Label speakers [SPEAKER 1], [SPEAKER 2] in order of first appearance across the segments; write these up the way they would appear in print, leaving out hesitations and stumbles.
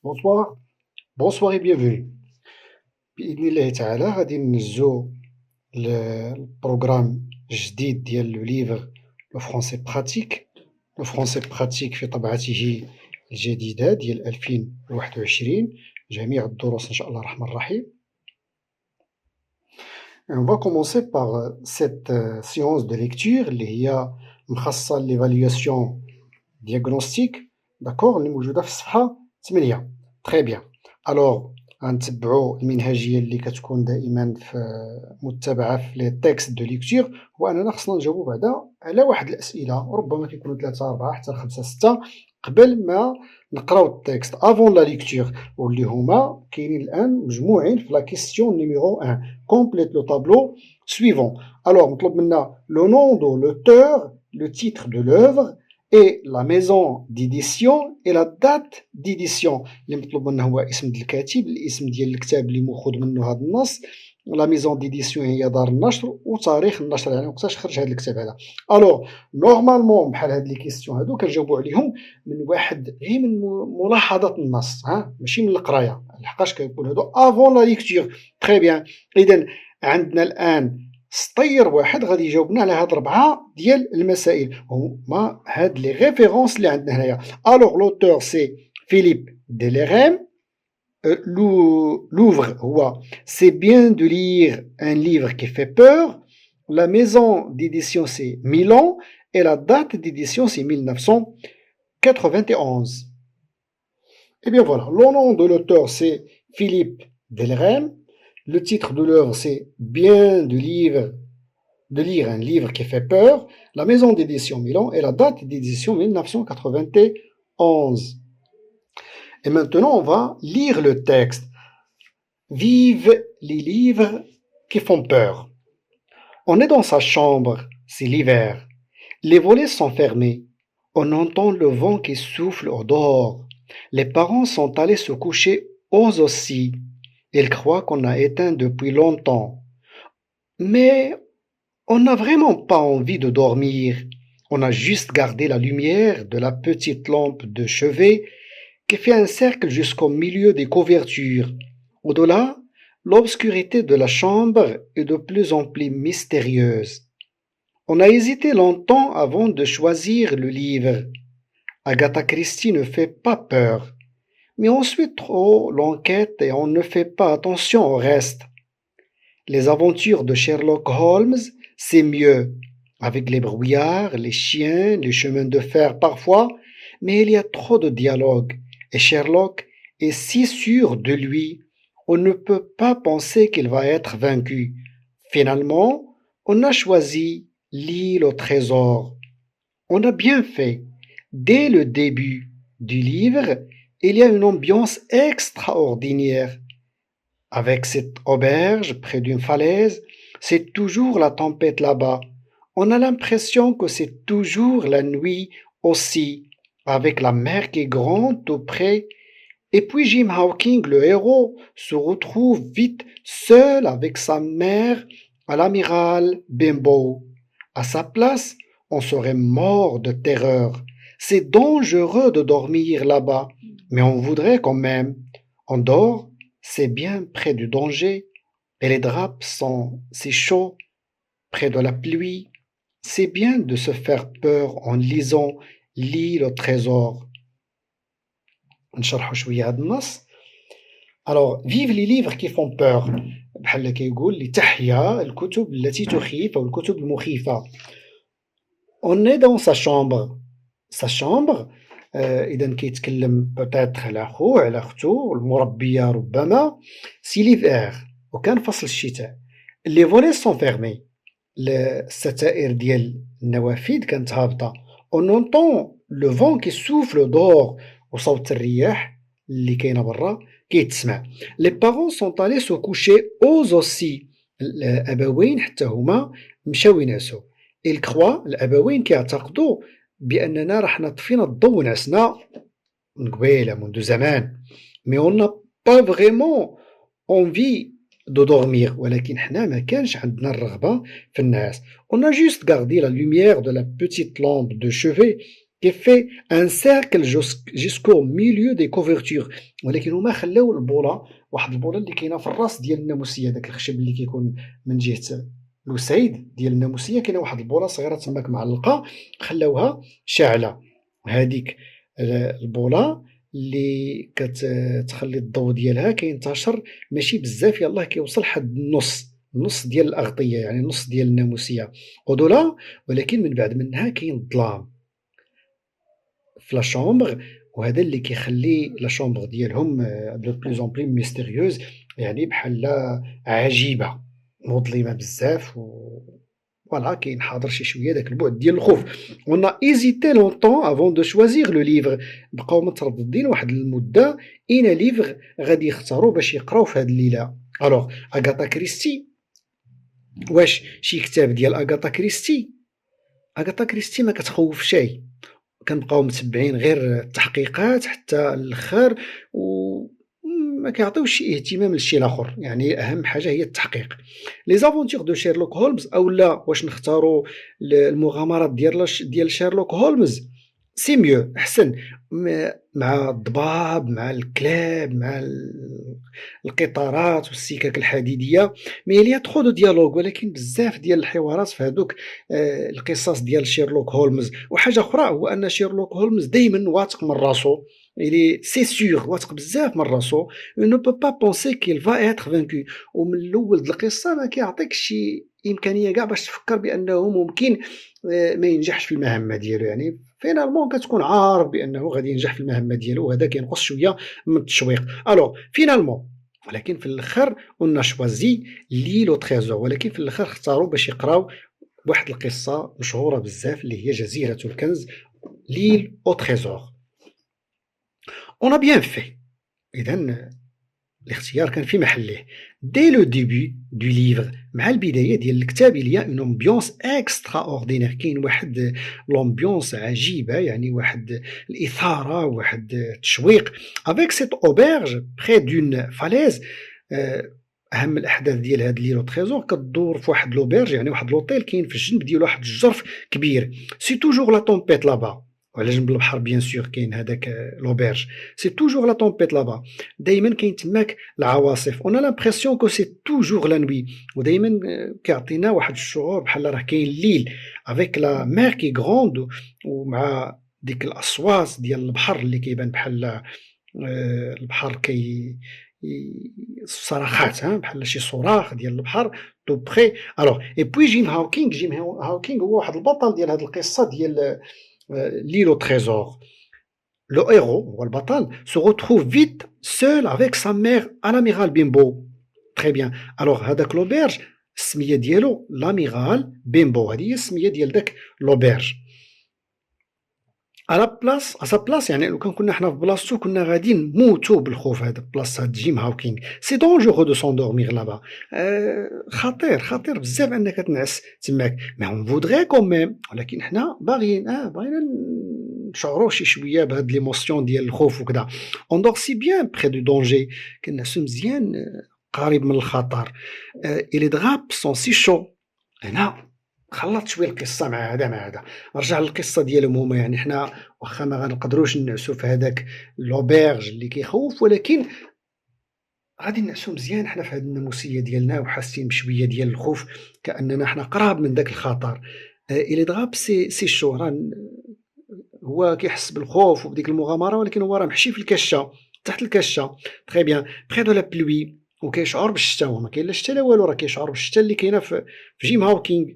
[SPEAKER 1] Bonsoir, bonsoir et bienvenue. بإذن الله تعالى غادي ننزلو البروغرام الجديد ديال لو ليفر لو فرونسي براتيك. لو فرونسي براتيك في طبعته الجديدة ديال 2021، جميع الدروس إن شاء الله الرحمن الرحيم. On va commencer par cette séance de lecture اللي هي مخصصة لl'évaluation diagnostique، d'accord، اللي موجودة في الصفحة 8. Très bien. Alors غنتبعوا المنهجية اللي كتكون دائما في متبعة في لي تيكست دو ليكتور، هو أننا خصنا نجاوبوا بعدا على واحد الأسئلة، ربما كيكونوا 3 4 حتى 5 6 قبل ما نقراو التيكست افون لا ليكتور، واللي هما كاينين الآن مجموعين في لا كيستيون نيميرو 1. كومبليت لو طابلو suivant. Alors مطلوب منا لو نون دو لوتور، لو تيتر دو لوفر et la maison d'édition et la date d'édition. اللي مطلوب منه هو اسم الكاتب، الاسم ديال الكتاب اللي مأخوذ منه هذا النص، لا ميزون ديديسيون هي دار النشر، وتاريخ النشر يعني وقتاش خرج هذا الكتاب هذا. الوغ نورمالمون بحال هاد لي كيستيون هادو كنجاوبوا عليهم من واحد غير من ملاحظة النص، ماشي من القرايه، لحقاش كيقول هادو افون لا ليكتور. تري بيان. اذا عندنا الان سطير واحد غادي يجاوبنا على هاد 4 ديال المسائل، هما هاد لي ريفيرونس اللي عندنا هنايا. الوغ لوتور سي فيليب ديليريم. L'ouvre, c'est bien de lire un livre qui fait peur. La maison d'édition, c'est Milan. Et la date d'édition, c'est 1991. Et bien voilà, le nom de l'auteur, c'est Philippe Delrem. Le titre de l'œuvre, c'est bien de lire un livre qui fait peur. La maison d'édition Milan. Et la date d'édition 1991. Et maintenant, on va lire le texte. Vive les livres qui font peur. On est dans sa chambre, c'est l'hiver. Les volets sont fermés. On entend le vent qui souffle au dehors. Les parents sont allés se coucher eux aussi. Ils croient qu'on a éteint depuis longtemps. Mais on n'a vraiment pas envie de dormir. On a juste gardé la lumière de la petite lampe de chevet qui fait un cercle jusqu'au milieu des couvertures. Au-delà, l'obscurité de la chambre est de plus en plus mystérieuse. On a hésité longtemps avant de choisir le livre. Agatha Christie ne fait pas peur, mais on suit trop l'enquête et on ne fait pas attention au reste. Les aventures de Sherlock Holmes, c'est mieux, avec les brouillards, les chiens, les chemins de fer parfois, mais il y a trop de dialogue. Et Sherlock est si sûr de lui, on ne peut pas penser qu'il va être vaincu. Finalement, on a choisi l'île au trésor. On a bien fait. Dès le début du livre, il y a une ambiance extraordinaire. Avec cette auberge près d'une falaise, c'est toujours la tempête là-bas. On a l'impression que c'est toujours la nuit aussi, avec la mer qui est grande tout près. Et puis Jim Hawking, le héros, se retrouve vite seul avec sa mère à l'amiral Benbow. À sa place, on serait mort de terreur. C'est dangereux de dormir là-bas, mais on voudrait quand même. On dort, c'est bien près du danger, et les draps sont si chauds, près de la pluie. C'est bien de se faire peur en lisant l'île au trésor. نشرحوا شويه هذا النص. alors vive les livres qui font peur، بحال كيقول لتحيا الكتب التي تخيف او الكتب المخيفه. on est dans sa chambre. sa chambre اذا كيتكلم بوتيتر على خوه على اختو المربيه ربما. سي ليفير وكان فصل الشتاء. لي فولي سون فيرمي، الستائر ديال النوافذ كانت هابطه. on entend le vent qui souffle dehors، وصوت الرياح اللي كاينه برا كيتسمع. لي بارون سون طالي سو كوشي اوز اوسي، الابوين حتى هما مشاو ينعسوا. il croit، الابوين كيعتقدوا باننا راح طفينا الضو ونعسنا من قبيله منذ زمان. مي on n'a pas vraiment envie de dormir، ولكن حنا ما كانش عندنا الرغبه في النعاس. on a juste gardé la lumière de la petite lampe de chevet qui fait un cercle jusqu'au milieu des couvertures. ولكن هما خلاو البوله، واحد البوله اللي كاينه في الراس ديال الناموسيه، داك الخشب اللي كيكون من جهه الوسعيد ديال الناموسيه، كاينه واحد البوله صغيره تماك معلقه خلاوها شاعله. هذيك البوله اللي كتخلي الضوء ديالها كينتشر ماشي بزاف، يلاه كيوصل حد النص ديال الاغطيه، يعني النص ديال الناموسيه ودولا. ولكن من بعد منها كاين الظلام في لا شومبر، وهذا اللي كيخلي لا شومبر ديالهم دو بلوز اون بلي ميستيريوز، يعني بحال عجيبه مظلمه بزاف. فوالا كاين حاضر شي شويه داك البعد ديال الخوف. اون ايزيتي لونطون افون دو شوازيغ لو ليفر، بقاو مترددين واحد المده اين ليفر غادي يختاروا باش يقراو في هذه الليله. الوغ اغاتا كريستي، واش شي كتاب ديال اغاتا كريستي؟ اغاتا كريستي ما كتخوف شي، كنبقاو متبعين غير التحقيقات حتى الاخر، وما كيعطيوش شي اهتمام للشيء الاخر، يعني اهم حاجه هي التحقيق. لي زافونتور دو شيرلوك هولمز، او لا واش نختاروا المغامرات ديال شيرلوك هولمز، سي ميو احسن، مع الضباب، مع الكلاب، مع القطارات والسكك الحديديه. مي ليا ترو دو ديالوغ، ولكن بزاف ديال الحوارات في هذوك القصص ديال شيرلوك هولمز. وحاجه اخرى هو ان شيرلوك هولمز دائما واثق من راسو، إلي سي سيغ واثق بزاف من راسو، نو بو با بونسي كيل فا ايتر فانكو. ومن الاول د القصه ما كيعطيكش شي امكانيه كاع باش تفكر بانه ممكن ما ينجحش في المهمه ديالو، يعني فينالمون كتكون عارف بانه غادي ينجح في المهمه ديالو، وهذا كينقص شويه من التشويق. الوغ فينالمون، ولكن في الاخر اون شوازي لي لو تريزور، ولكن في الاخر اختاروا باش يقراو واحد القصه مشهوره بزاف اللي هي جزيره الكنز، ليل او تريزور. اون ا بيان في، اذا الاختيار كان في محله. دي لو ديبي دو ليفر، مع البدايه ديال الكتاب، اليا اون امبيونس اكسترا اوردينير، كاين واحد لومبيونس عجيبه، يعني واحد الاثاره، واحد التشويق. افيك سيت اوبرج بري دون فاليز، اهم الاحداث ديال هاد ليلو تريزور كدور في واحد لوبرج، يعني واحد لوطيل كاين في الجنب ديالو واحد الجرف كبير. سي توجور لا طومبيت لابا، وعلى جنب البحر بيان سور كاين هذاك لوبرج. سي توجور لا طومبيت لابا، دائما كاين تماك العواصف. اون لامبرسيون كو سي توجور لا نوي، ودائما كيعطينا واحد الشعور بحال راه كاين الليل، افيك لا مير كي غروند، ومع ديك الاصوات ديال البحر اللي كيبان بحال البحر صراخات، بحال شي صراخ ديال البحر دو بخي. الوغ اي بوي جيم هاوكينغ هو واحد البطل ديال هذه القصه ديال l'île au trésor. Le héros, ou le bâtal, se retrouve vite seul avec sa mère à l'amiral Bimbo. Très bien. Alors, هذاك l'auberge, السمية ديالو l'amiral Bimbo. هذه هي السمية ديال داك l'auberge. à sa place، يعني لو كان كنا حنا في بلاصتو كنا غادي نموتو بالخوف. هذا بلاصه جيم هاوكينغ، سي دونجورو دو سوندورميغ لابا، خطير بزاف انك تنعس تماك. مي اون فودغي كوميم، ولكن حنا باغيين نشعروا شي شويه بهاد ليموسيون ديال الخوف وكذا. اون دور سي بيان بري دو دونجي، كنعسو مزيان قريب من الخطر. إلي دغاب سون سي شو. هنا خلط شويه القصه مع هذا رجع للقصه ديالهم هما، يعني حنا واخا ما غنقدروش نعسو في هذاك لوبيرج اللي كيخوف، ولكن غادي نعسو مزيان حنا في هذه الناموسيه ديالنا، وحاسين بشويه ديال الخوف كاننا حنا قراب من داك الخطر. الى دغاب سي شو، راه هو كيحس بالخوف وبديك المغامره، ولكن هو راه محشي في الكشه، تحت الكشه. تري بيان بخي دو لا بلوي، وكيشعر بالشتاء، وما كاين لا شتا لا والو، راه كيشعر بالشتاء اللي كاينه في جيم هاوكينغ،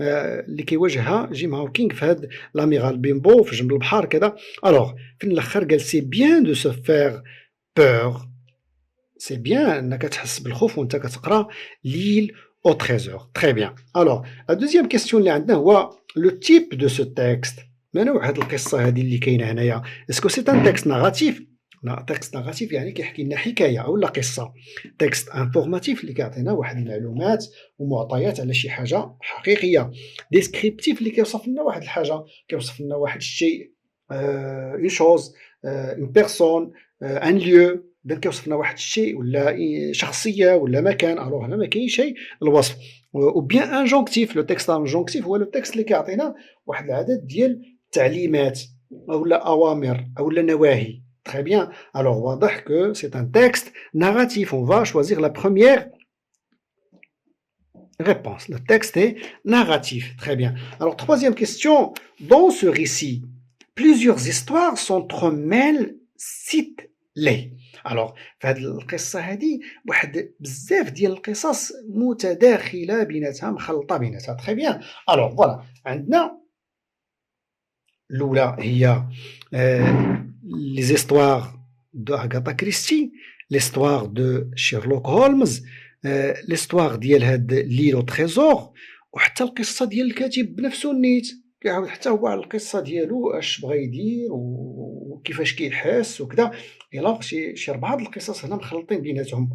[SPEAKER 1] اللي كيواجهها جيم هاوكينغ في هاد لاميغال بيمبو في جنب البحر كذا. الوغ في الاخر قال سي بيان دو سو فير بور، سي بيان انك تحس بالخوف وانت كتقرا ليل او تريزور. تري بيان. الوغ لا دوزيام كيستيون اللي عندنا هو لو تيب دو سو تيكست، ما نوع هاد القصه هذه اللي كاينه هنايا؟ اسكو سي ان تيكست ناراتيف؟ لا، تكست ناراتيف يعني كيحكي لنا حكايه اولا قصه. تكست انفورماتيف اللي كيعطينا واحد المعلومات ومعطيات على شي حاجه حقيقيه. ديسكريبتيف اللي كيوصف لنا واحد الحاجه، كيوصف لنا واحد الشيء، اون شوز، اون بيرسون، ان ليو، اذا كيوصف لنا واحد الشيء ولا شخصيه ولا مكان. الوغ هنا ما كاين شيء الوصف. او بيان انجونكتيف، لو تكست انجونكتيف هو لو تكست اللي كيعطينا واحد العدد ديال التعليمات أو لا أوامر أو لا نواهي. Très bien. Alors, واضح que c'est un texte narratif. On va choisir la première réponse. Le texte est narratif. Très bien. Alors, troisième question. Dans ce récit, plusieurs histoires s'entremêlent, cite-les. Alors, في هذه القصة هذه واحد بزاف ديال القصص متداخلة بيناتها مخلطة بيناتها. Très bien. Alors, voilà. عندنا الأولى هي les histoires de Agatha Christie, l'histoire de Sherlock Holmes, l'histoire ديال هاد ليل او تريزور، وحتى القصة ديال الكاتب بنفسه نيت كيعاود حتى هو على القصة ديالو اش بغا يدير وكيفاش كيحس وكذا. إلا شي 4 د القصص هنا مخلطين بيناتهم.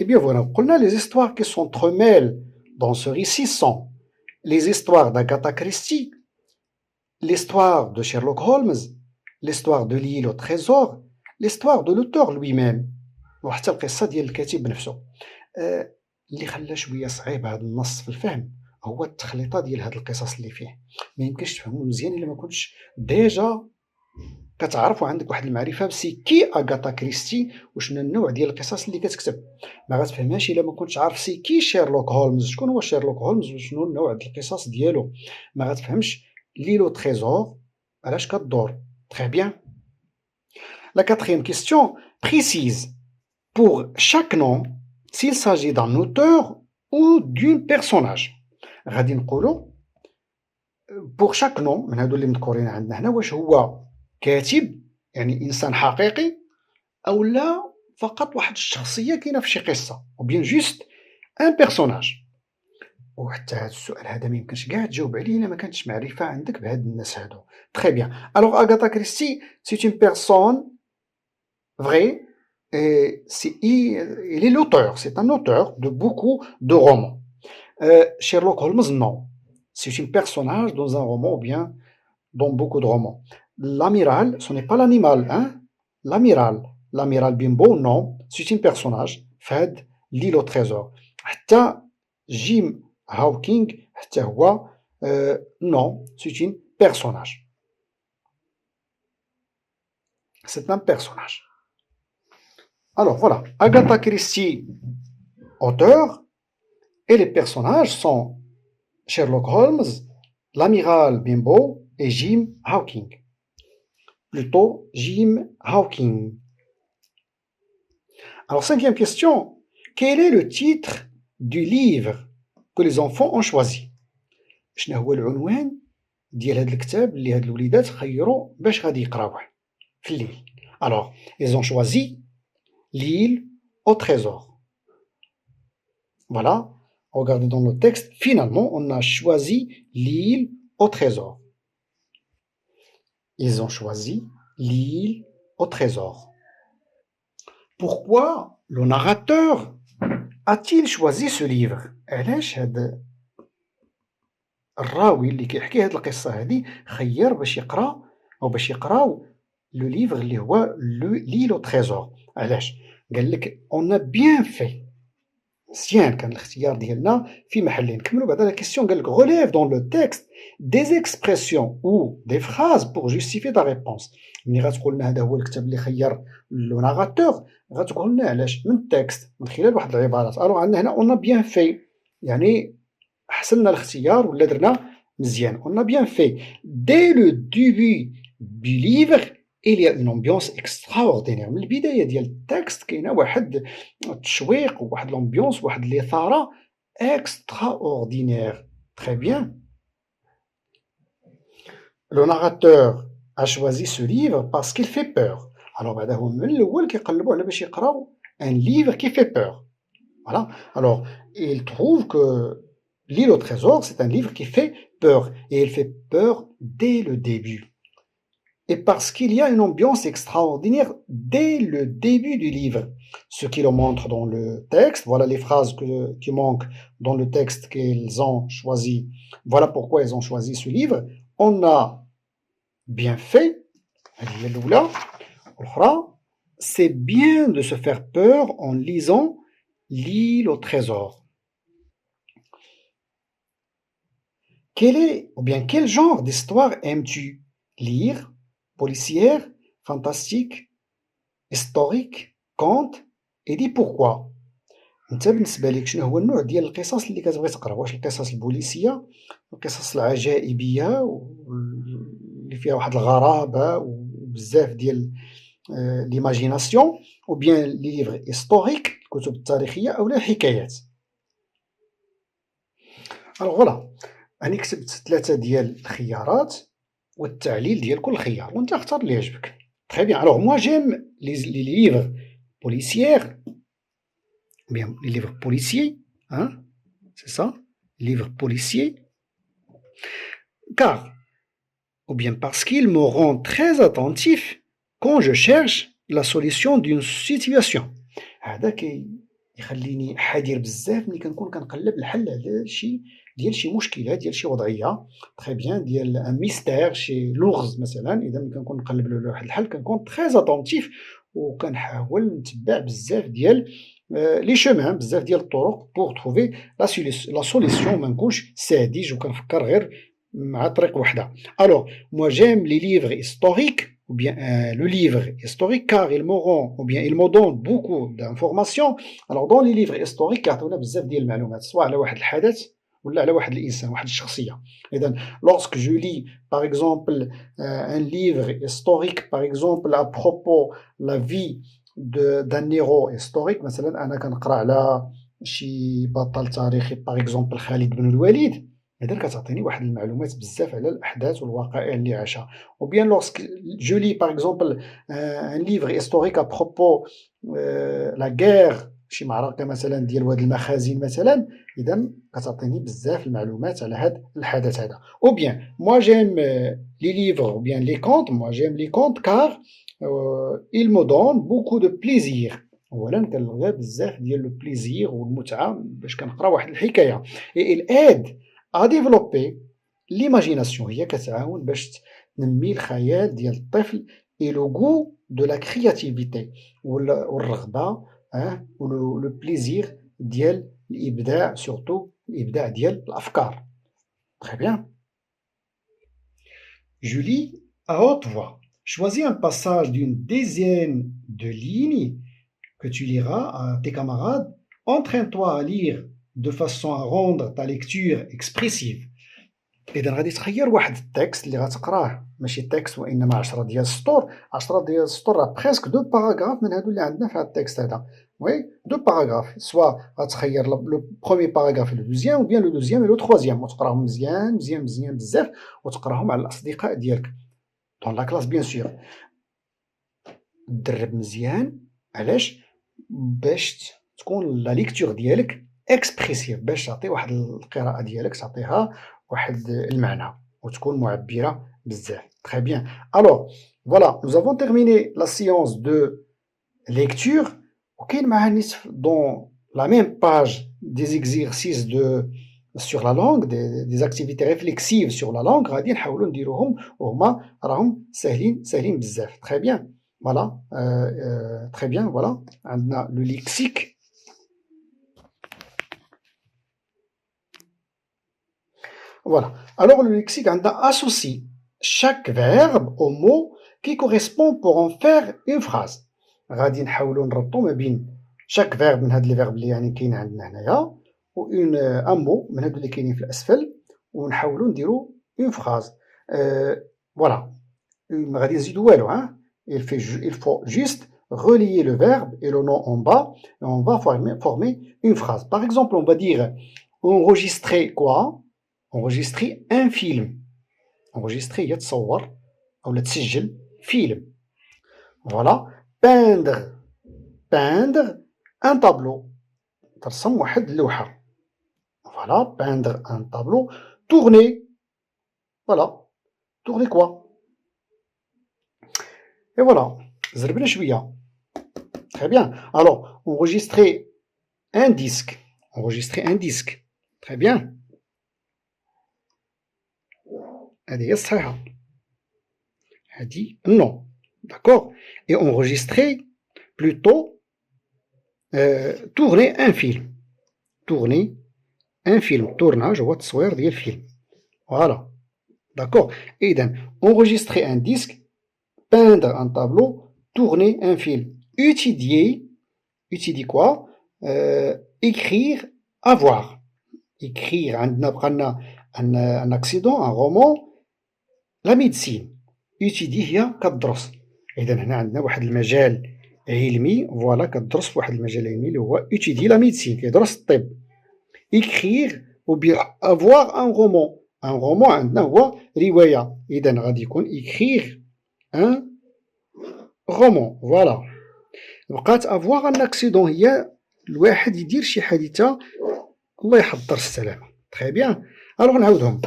[SPEAKER 1] Et bien voilà, قلنا les histoires qui s'entremêlent dans ce récit sont les histoires d'Agatha Christie, l'histoire de Sherlock Holmes, l'histoire de l'île au trésor, l'histoire de l'auteur lui-même وحتى القصة ديال الكاتب بنفسه. اللي خلى شوية صعيب هذا النص في الفهم هو التخليطة ديال هاد القصص اللي فيه. ما يمكنش تفهمو مزيان إلا ما كنتش ديجا كتعرف وعندك واحد المعرفة بسي كي أغاثا كريستي وشنو النوع ديال القصص اللي كتكتب. ما غتفهمهاش إلا ما كنتش عارف سي كي شيرلوك هولمز، شكون هو شيرلوك هولمز وشنو النوع ديال القصص ديالو. ما غتفهمش ليلو تريزور علاش كدور. Très bien. La quatrième question précise pour chaque nom s'il s'agit d'un auteur ou d'un personnage. غادي نقولوا pour chaque nom من هادو اللي مذكورين عندنا هنا واش هو كاتب يعني انسان حقيقي او لا فقط واحد الشخصيه كاينه في شي قصه ou bien juste un personnage. وحتى هذا السؤال هذا ما يمكنش كاع تجاوب عليه الا ما كانتش معرفه عندك بهاد الناس هادو. Très bien. Alors Agatha Christie, c'est une personne vraie et il est l'auteur, c'est un auteur de beaucoup de romans. Sherlock Holmes, non. C'est un personnage dans un roman ou bien dans beaucoup de romans. L'amiral, ce n'est pas l'animal, hein? L'amiral Bimbo, non. C'est un personnage. Fed, l'île au trésor. حتى Jim Hawking, حتى هو non. C'est un personnage. C'est un personnage. Alors voilà, Agatha Christie, auteur, et les personnages sont Sherlock Holmes, l'amiral Bimbo et Jim Hawking. Plutôt Jim Hawking. Alors, cinquième question. Quel est le titre du livre que les enfants ont choisi? شنو هو العنوان ديال هذا الكتاب اللي هاد الوليدات خيروا باش غادي يقراوه في الليل. Alors, ils ont choisi l'île au trésor. Voilà. Regardez dans le texte. Finalement, on a choisi l'île au trésor. Ils ont choisi l'île au trésor. Pourquoi le narrateur a-t-il choisi ce livre? علاش هذا الراوي اللي كيحكي هذه القصة هذه خير باش يقرا أو باش يقراو لو ليفر اللي هو l'île au trésor. علاش؟ قال لك on a bien fait. مزيان كان الاختيار ديالنا في محلين. نكملوا بعدا لا كيسيون. قال لك relève dans le texte des expressions ou des phrases pour justifier ta réponse. ملي غتقول لنا هذا هو الكتاب اللي خير لو ناراتور غتقول لنا علاش من التكست من خلال واحد العبارات. الوغ عندنا هنا on a bien fait يعني حسنا الاختيار ولا درنا مزيان. on a bien fait. Dès le début du livre il y a une ambiance extraordinaire. من البداية ديال التكست كاينه واحد التشويق وواحد l'ambiance واحد الإثارة extraordinaire. Très bien. Le narrateur a choisi ce livre parce qu'il fait peur. Alors بعدا هو من الأول كيقلبوا على باش يقراو un livre qui fait peur. Voilà. Alors il trouve que l'île au trésor c'est un livre qui fait peur et il fait peur dès le début. Et parce qu'il y a une ambiance extraordinaire dès le début du livre. Ce qui le montre dans le texte, voilà les phrases qui manquent dans le texte qu'ils ont choisi. Voilà pourquoi ils ont choisi ce livre. On a bien fait, c'est bien de se faire peur en lisant l'île au trésor. Quel genre d'histoire aimes-tu? lire, policière, fantastique, historique, conte, et dis pourquoi. انت بالنسبه لك شنو هو النوع ديال القصص اللي كتبغي تقرا؟ واش القصص البوليسيه، القصص العجائبيه اللي فيها واحد الغرابه وبزاف ديال ليماجيناسيون، او بيان لي ليفغ هيستوريك الكتب التاريخيه، او لا الحكايات. الوغ فوالا، راني كتبت 3 ديال الخيارات والتعليل ديال كل خيار، وانت اختار اللي يعجبك. تري بيان. الوغ موا جيم لي ليفغ بوليسيير، bien les livres policiers, hein, c'est ça, livres policiers, car, ou bien parce qu'ils me rendent très attentif quand je cherche la solution d'une situation. هذا يخليني حذر بزاف ملي كنكون كنقلب الحل على شي مشكله ديال شي وضعيه. تري بيان، ديال ان ميستير، شي لغز مثلا. اذا ملي كنكون نقلب له واحد الحل كنكون تري اتونتيف، وكنحاول نتبع بزاف ديال لي شومان، بزاف ديال الطرق بوغ تروفي لا سوليسيون، ما نكونش ساذج وكنفكر غير مع طريق وحده. الوغ moi j'aime les livres historiques ou bien le livre historique car il me rend ou bien il me donne beaucoup d'informations. Alors dans les livres historiques كيعطيونا بزاف ديال المعلومات، سواء على واحد الحدث ولا على واحد الانسان، واحد الشخصيه. اذا lorsque je lis par exemple un livre historique par exemple à propos la vie d'un héros historique، مثلا انا كنقرا على شي بطل تاريخي باغ اكزومبل خالد بن الوليد، اذا كتعطيني واحد المعلومات بزاف على الاحداث والوقائع اللي عاشها. ou bien lorsque je lis par exemple un livre historique à propos la guerre، شي معركه مثلا ديال واد المخازن مثلا، اذا كتعطيني بزاف المعلومات على هذا الحدث هذا. ou bien moi j'aime les livres ou bien les contes، moi j'aime les contes car il me donne beaucoup de plaisir. اولا كنلقى بزاف ديال لو بليزير والمتعه باش كنقرا واحد الحكايه. et il aide à développer l'imagination، هي كتعاون باش تنمي الخيال ديال الطفل et le goût de la créativité، والرغبه ولو بليزير ديال الابداع، سورتو الابداع ديال الافكار. Très bien. Je lis à haute voix. Choisis un passage d'une dizaine de lignes que tu liras à tes camarades. Entraîne-toi à lire de façon à rendre ta lecture expressive. إذا غادي تخير واحد التكست اللي غتقراه، ماشي تكست وإنما 10 ديال السطور. 10 ديال السطور راه بريسك 2 باراغراف من هادو اللي عندنا في هاد التكست هذا. وي 2 باراغراف، سوا غتخير لو بروميي باراغراف لو دوزيام، و بيان لو دوزيام لو تخوازيام، وتقراهم مزيان مزيان مزيان بزاف، وتقراهم على الأصدقاء ديالك دون لا كلاس بيان سور. درب مزيان، علاش؟ باش تكون لا ليكتور ديالك اكسبريسيف، باش تعطي واحد القراءة ديالك تعطيها واحد المعنى وتكون معبرة بزاف. Très bien. Alors, voilà, nous avons terminé la séance de lecture. وكاين معها نصف dans la même page des exercices sur la langue, des activités réflexives sur la langue، غادي نحاولوا نديروهم وهما راهم ساهلين بزاف. Très bien. Voilà, très bien, voilà. عندنا le lexique. Voilà. Alors le lexique associe chaque verbe au mot qui correspond pour en faire une phrase. غادي نحاولوا نربطوا ما بين chaque verbe من هاد لي فيرب اللي يعني كاين عندنا هنايا و un mot من هادو اللي كاينين في الاسفل، ونحاولوا نديروا une phrase. Voilà. ما غادي نزيدوا والو. Il faut juste relier le verbe et le nom en bas et on va former une phrase. Par exemple, on va dire enregistrer quoi? Enregistrer un film. Enregistrer هي تصور أو تسجل فيلم. Voilà. Peindre un tableau. ترسم واحد اللوحة. Voilà. Peindre un tableau. Tourner. Voilà. Tourner quoi? Et voilà. زربنا شوية. Très bien. Alors, enregistrer un disque. Enregistrer un disque. Très bien. هذه هي الصحيحة. هذه non. D'accord. Et enregistrer plutôt tourner un film. Tourner un film. Tournage هو التصوير ديال الفيلم. Voilà. D'accord. إذن enregistrer un disque, peindre un tableau, tourner un film. Étudier quoi? Écrire, avoir. Écrire عندنا بقالنا un accident, un roman. La médecine. étudier هي كتدرس. إذن هنا عندنا واحد المجال علمي، فوالا كتدرس في واحد المجال علمي اللي هو étudier la médecine، كيدرس الطب. écrire ou bien avoir un roman. un roman عندنا هو رواية، إذن غادي يكون écrire un roman. فوالا. بقات avoir un accident هي الواحد يدير شي حادثة الله يحضر السلامة. Très bien. Alors نعاودهم.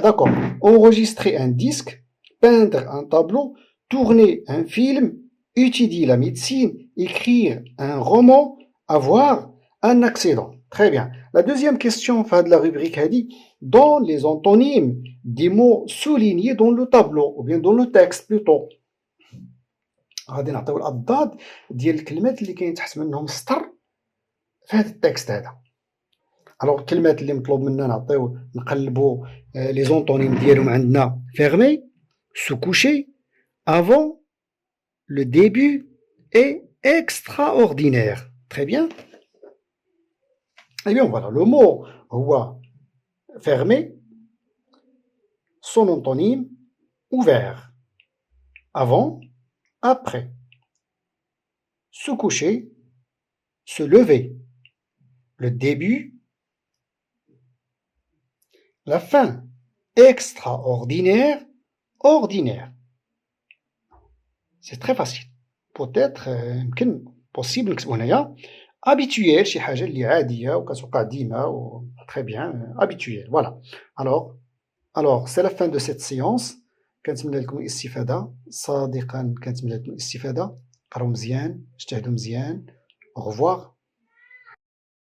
[SPEAKER 1] D'accord. Enregistrer un disque, peindre un tableau, tourner un film, étudier la médecine, écrire un roman, avoir un accident. Très bien. La deuxième question de la rubrique a dit dans les antonymes des mots soulignés dans le tableau ou bien dans le texte plutôt. غادي نعطيو الأضداد ديال الكلمات اللي كاين تحت منهم سطر في هذا التكست هذا. الوغ الكلمات اللي مطلوب منا نعطيو نقلبو لي زونطونيم ديالهم عندنا fermer, se coucher, avant, le début et extraordinaire. Très bien. Eh bien voilà, le mot هو fermer, son antonyme ouvert, avant, après, se coucher, se lever, le début, la fin, extraordinaire, ordinaire. C'est très facile. Peut-être يمكن possible نكتبو هنايا habituel شي حاجة اللي عادية وكتوقع ديما و très bien habituel. Voilà. Alors c'est la fin de cette séance. كنتمنى لكم الاستفادة صادقا، كنتمنى لكم الاستفادة. قراو مزيان، اجتهدوا مزيان. Au revoir.